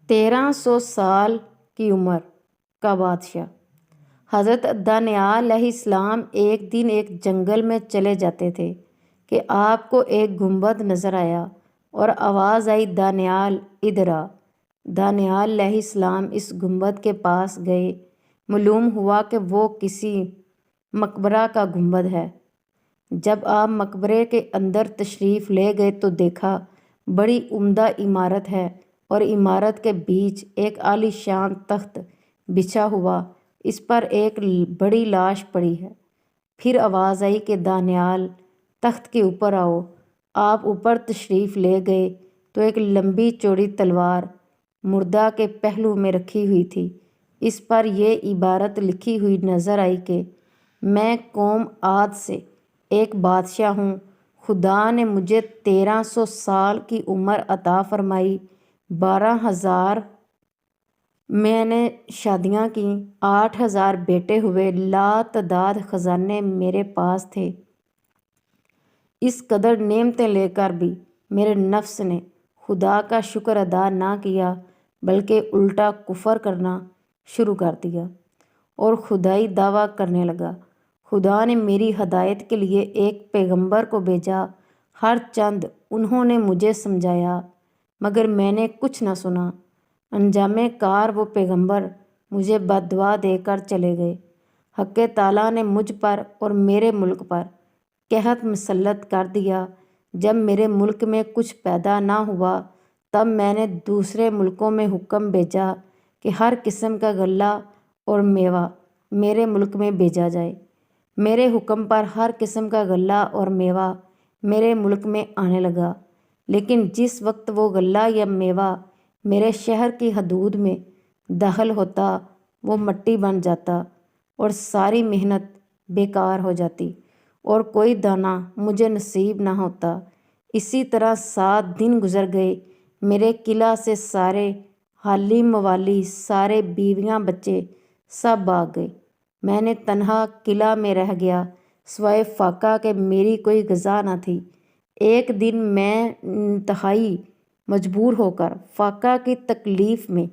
1300 سال کی عمر کا بادشاہ۔ حضرت دانیال علیہ السلام ایک دن ایک جنگل میں چلے جاتے تھے کہ آپ کو ایک گنبد نظر آیا اور آواز آئی، دانیال ادھر آ۔ دانیال علیہ السلام اس گنبد کے پاس گئے۔ معلوم ہوا کہ وہ کسی مقبرہ کا گنبد ہے۔ جب آپ مقبرے کے اندر تشریف لے گئے تو دیکھا بڑی عمدہ عمارت ہے اور عمارت کے بیچ ایک عالی شان تخت بچھا ہوا، اس پر ایک بڑی لاش پڑی ہے۔ پھر آواز آئی کہ دانیال تخت کے اوپر آؤ۔ آپ اوپر تشریف لے گئے تو ایک لمبی چوڑی تلوار مردہ کے پہلو میں رکھی ہوئی تھی۔ اس پر یہ عبارت لکھی ہوئی نظر آئی کہ میں قوم عاد سے ایک بادشاہ ہوں، خدا نے مجھے 1300 سال کی عمر عطا فرمائی، 12,000 میں نے شادیاں کیں، 8,000 بیٹے ہوئے، لاتعداد خزانے میرے پاس تھے۔ اس قدر نعمتیں لے کر بھی میرے نفس نے خدا کا شکر ادا نہ کیا بلکہ الٹا کفر کرنا شروع کر دیا اور خدائی دعویٰ کرنے لگا۔ خدا نے میری ہدایت کے لیے ایک پیغمبر کو بھیجا، ہر چند انہوں نے مجھے سمجھایا مگر میں نے کچھ نہ سنا۔ انجام کار وہ پیغمبر مجھے بددعا دے کر چلے گئے۔ حق تعالیٰ نے مجھ پر اور میرے ملک پر قحط مسلط کر دیا۔ جب میرے ملک میں کچھ پیدا نہ ہوا تب میں نے دوسرے ملکوں میں حکم بھیجا کہ ہر قسم کا غلہ اور میوہ میرے ملک میں بھیجا جائے۔ میرے حکم پر ہر قسم کا غلہ اور میوہ میرے ملک میں آنے لگا، لیکن جس وقت وہ غلہ یا میوہ میرے شہر کی حدود میں داخل ہوتا وہ مٹی بن جاتا اور ساری محنت بیکار ہو جاتی اور کوئی دانہ مجھے نصیب نہ ہوتا۔ اسی طرح 7 دن گزر گئے، میرے قلعہ سے سارے حالی موالی، سارے بیویاں بچے سب بھاگ گئے۔ میں نے تنہا قلعہ میں رہ گیا، سوائے فاقہ کہ میری کوئی غذا نہ تھی۔ ایک دن میں انتہائی مجبور ہو کر فاقہ کی تکلیف میں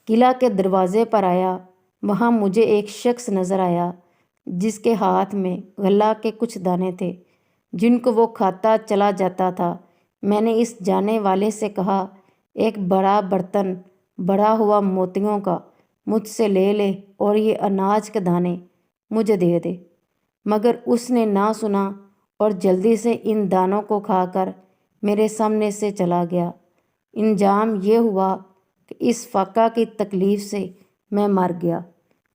قلعہ کے دروازے پر آیا۔ وہاں مجھے ایک شخص نظر آیا جس کے ہاتھ میں غلہ کے کچھ دانے تھے جن کو وہ کھاتا چلا جاتا تھا۔ میں نے اس جانے والے سے کہا، ایک بڑا برتن بھرا ہوا موتیوں کا مجھ سے لے لے اور یہ اناج کے دانے مجھے دے دے، مگر اس نے نہ سنا اور جلدی سے ان دانوں کو کھا کر میرے سامنے سے چلا گیا۔ انجام یہ ہوا کہ اس فاقہ کی تکلیف سے میں مر گیا۔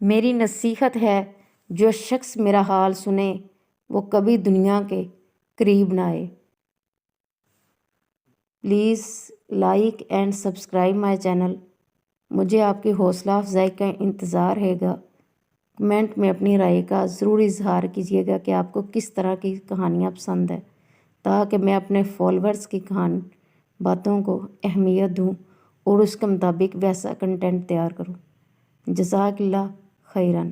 میری نصیحت ہے، جو شخص میرا حال سنے وہ کبھی دنیا کے قریب نہ آئے۔ Please like and subscribe my channel. مجھے آپ کی حوصلہ افزائی کا انتظار رہے گا۔ کمنٹ میں اپنی رائے کا ضرور اظہار کیجیے گا کہ آپ کو کس طرح کی کہانیاں پسند ہیں، تاکہ میں اپنے فالورز کی باتوں کو اہمیت دوں اور اس کے مطابق ویسا کنٹینٹ تیار کروں۔ جزاک اللہ خیراً۔